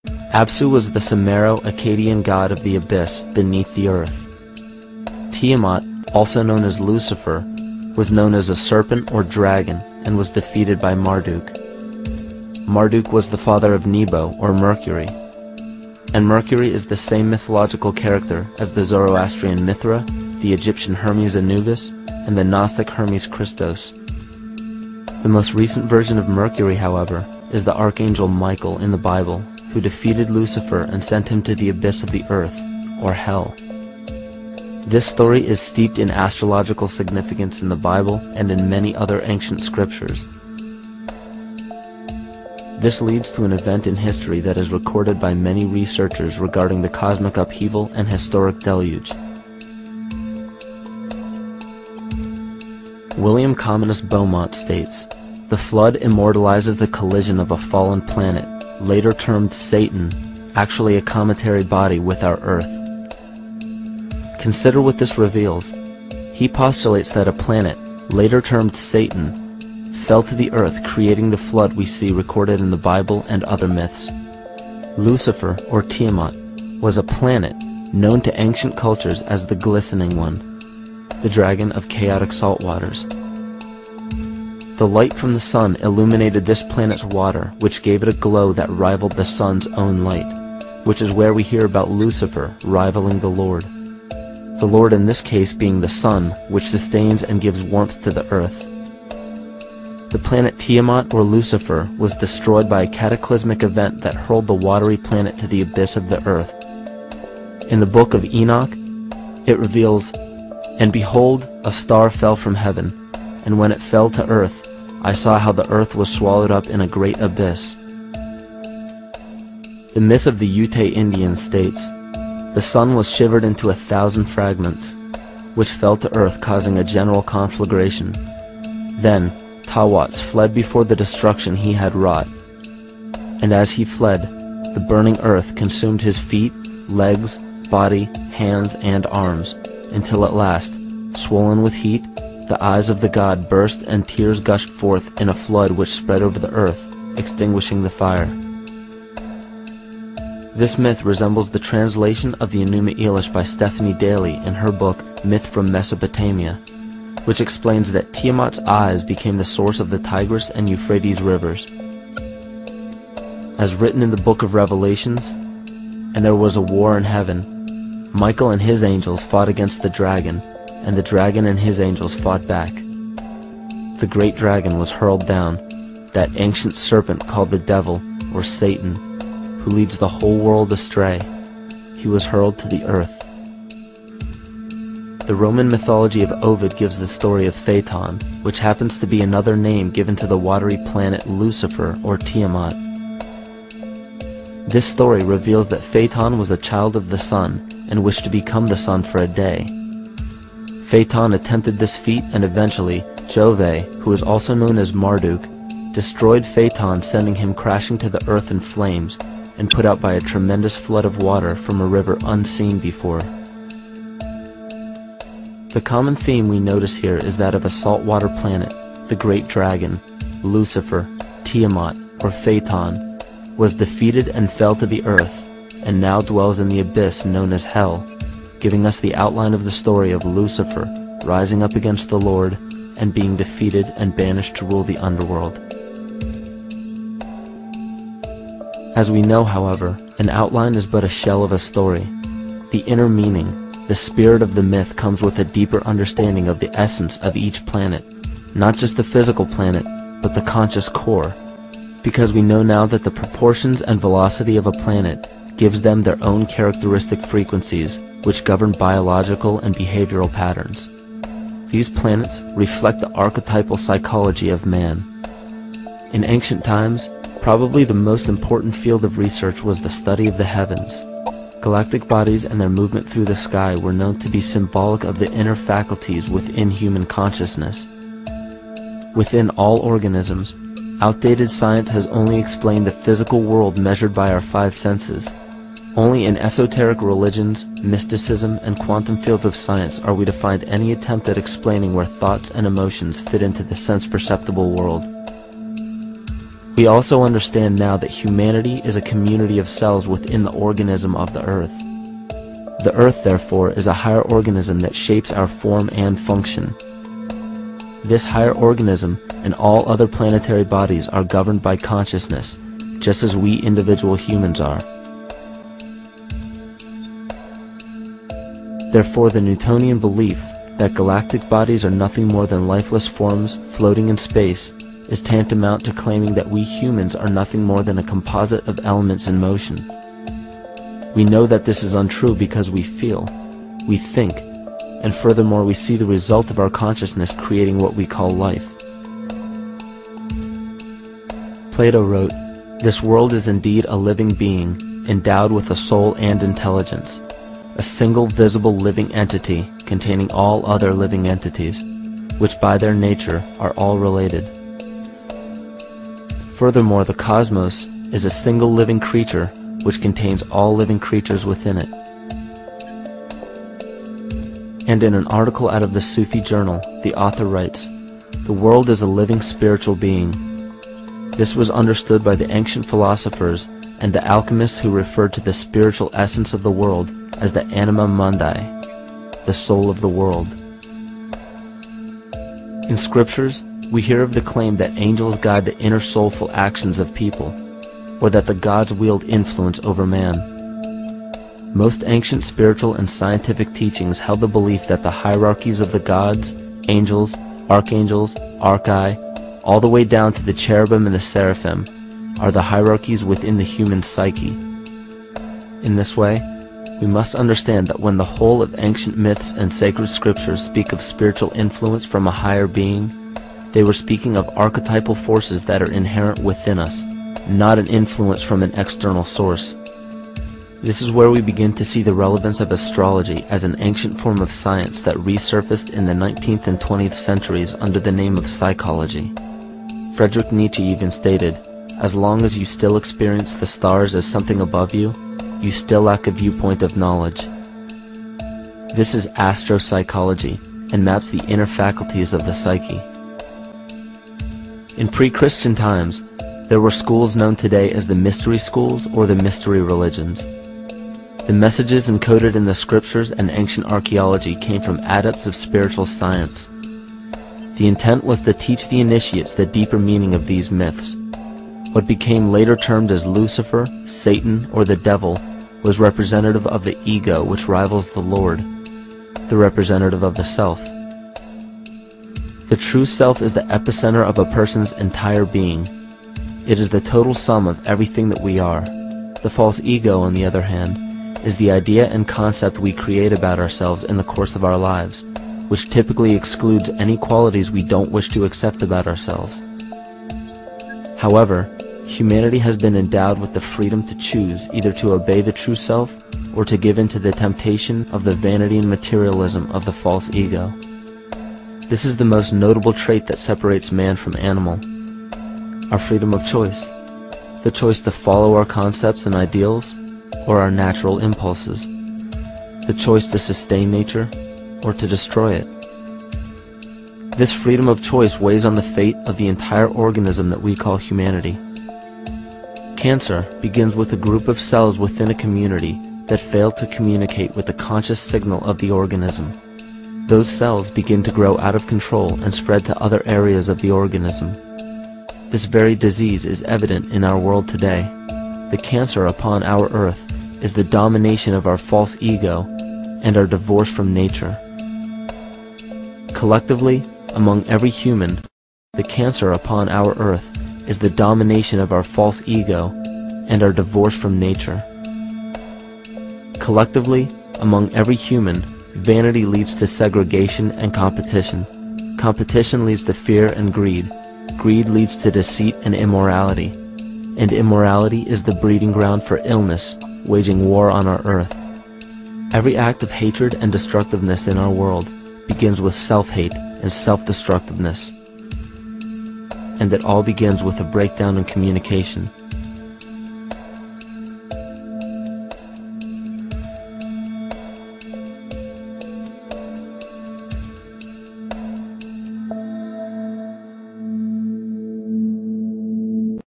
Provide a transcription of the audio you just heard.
Apsu was the Sumero-Akkadian god of the abyss beneath the earth. Tiamat, also known as Lucifer, was known as a serpent or dragon and was defeated by Marduk. Marduk was the father of Nebo or Mercury, and Mercury is the same mythological character as the Zoroastrian Mithra, the Egyptian Hermes Anubis, and the Gnostic Hermes Christos. The most recent version of Mercury, however, is the archangel Michael in the Bible, who defeated Lucifer and sent him to the abyss of the earth, or hell. This story is steeped in astrological significance in the Bible and in many other ancient scriptures. This leads to an event in history that is recorded by many researchers regarding the cosmic upheaval and historic deluge. William Commonus Beaumont states, "The flood immortalizes the collision of a fallen planet, later termed Satan, actually a cometary body with our Earth." Consider what this reveals. He postulates that a planet, later termed Satan, fell to the earth, creating the flood we see recorded in the Bible and other myths. Lucifer, or Tiamat, was a planet known to ancient cultures as the Glistening One, the dragon of chaotic salt waters. The light from the sun illuminated this planet's water, which gave it a glow that rivaled the sun's own light, which is where we hear about Lucifer rivaling the Lord. The Lord in this case being the sun, which sustains and gives warmth to the earth. The planet Tiamat, or Lucifer, was destroyed by a cataclysmic event that hurled the watery planet to the abyss of the earth. In the book of Enoch, it reveals, "And behold, a star fell from heaven, and when it fell to earth, I saw how the earth was swallowed up in a great abyss." The myth of the Ute Indians states, "The sun was shivered into 1,000 fragments, which fell to earth, causing a general conflagration. Then Tawats fled before the destruction he had wrought, and as he fled, the burning earth consumed his feet, legs, body, hands, and arms, until at last, swollen with heat, the eyes of the god burst and tears gushed forth in a flood which spread over the earth, extinguishing the fire." This myth resembles the translation of the Enuma Elish by Stephanie Daly in her book Myth from Mesopotamia, which explains that Tiamat's eyes became the source of the Tigris and Euphrates rivers. As written in the book of Revelations, "And there was a war in heaven. Michael and his angels fought against the dragon, and the dragon and his angels fought back. The great dragon was hurled down, that ancient serpent called the devil, or Satan, who leads the whole world astray. He was hurled to the earth." The Roman mythology of Ovid gives the story of Phaeton, which happens to be another name given to the watery planet Lucifer, or Tiamat. This story reveals that Phaeton was a child of the sun and wished to become the sun for a day. Phaeton attempted this feat, and eventually Jove, who is also known as Marduk, destroyed Phaeton, sending him crashing to the earth in flames and put out by a tremendous flood of water from a river unseen before. The common theme we notice here is that of a saltwater planet. The great dragon, Lucifer, Tiamat, or Phaeton, was defeated and fell to the earth, and now dwells in the abyss known as hell, giving us the outline of the story of Lucifer rising up against the Lord and being defeated and banished to rule the underworld. As we know, however, an outline is but a shell of a story. The inner meaning, the spirit of the myth, comes with a deeper understanding of the essence of each planet, not just the physical planet, but the conscious core, because we know now that the proportions and velocity of a planet gives them their own characteristic frequencies, which govern biological and behavioral patterns. These planets reflect the archetypal psychology of man. In ancient times, probably the most important field of research was the study of the heavens. Galactic bodies and their movement through the sky were known to be symbolic of the inner faculties within human consciousness. Within all organisms, outdated science has only explained the physical world measured by our five senses. Only in esoteric religions, mysticism, and quantum fields of science are we to find any attempt at explaining where thoughts and emotions fit into the sense-perceptible world. We also understand now that humanity is a community of cells within the organism of the Earth. The Earth, therefore, is a higher organism that shapes our form and function. This higher organism and all other planetary bodies are governed by consciousness, just as we individual humans are. Therefore, the Newtonian belief that galactic bodies are nothing more than lifeless forms floating in space is tantamount to claiming that we humans are nothing more than a composite of elements in motion. We know that this is untrue because we feel, we think, and furthermore we see the result of our consciousness creating what we call life. Plato wrote, "This world is indeed a living being, endowed with a soul and intelligence, a single visible living entity containing all other living entities, which by their nature are all related." Furthermore, the cosmos is a single living creature which contains all living creatures within it. And in an article out of the Sufi journal, the author writes, "The world is a living spiritual being." This was understood by the ancient philosophers and the alchemists who referred to the spiritual essence of the world as the anima mundi, the soul of the world. In scriptures, we hear of the claim that angels guide the inner soulful actions of people, or that the gods wield influence over man. Most ancient spiritual and scientific teachings held the belief that the hierarchies of the gods, angels, archangels, archai, all the way down to the cherubim and the seraphim, are the hierarchies within the human psyche. In this way, we must understand that when the whole of ancient myths and sacred scriptures speak of spiritual influence from a higher being, they were speaking of archetypal forces that are inherent within us, not an influence from an external source. This is where we begin to see the relevance of astrology as an ancient form of science that resurfaced in the 19th and 20th centuries under the name of psychology. Friedrich Nietzsche even stated, "As long as you still experience the stars as something above you, you still lack a viewpoint of knowledge." This is astropsychology and maps the inner faculties of the psyche. In pre-Christian times, there were schools known today as the mystery schools or the mystery religions. The messages encoded in the scriptures and ancient archaeology came from adepts of spiritual science. The intent was to teach the initiates the deeper meaning of these myths. What became later termed as Lucifer, Satan, or the devil was representative of the ego which rivals the Lord, the representative of the self. The true self is the epicenter of a person's entire being. It is the total sum of everything that we are. The false ego, on the other hand, is the idea and concept we create about ourselves in the course of our lives, which typically excludes any qualities we don't wish to accept about ourselves. However, humanity has been endowed with the freedom to choose either to obey the true self or to give in to the temptation of the vanity and materialism of the false ego. This is the most notable trait that separates man from animal: our freedom of choice, the choice to follow our concepts and ideals or our natural impulses, the choice to sustain nature or to destroy it. This freedom of choice weighs on the fate of the entire organism that we call humanity. Cancer begins with a group of cells within a community that fail to communicate with the conscious signal of the organism. Those cells begin to grow out of control and spread to other areas of the organism. This very disease is evident in our world today. The cancer upon our earth is the domination of our false ego and our divorce from nature. Collectively, among every human, the cancer upon our earth is the domination of our false ego and our divorce from nature. Collectively, among every human, vanity leads to segregation and competition. Competition leads to fear and greed. Greed leads to deceit and immorality. And immorality is the breeding ground for illness, waging war on our earth. Every act of hatred and destructiveness in our world begins with self-hate and self-destructiveness. And it all begins with a breakdown in communication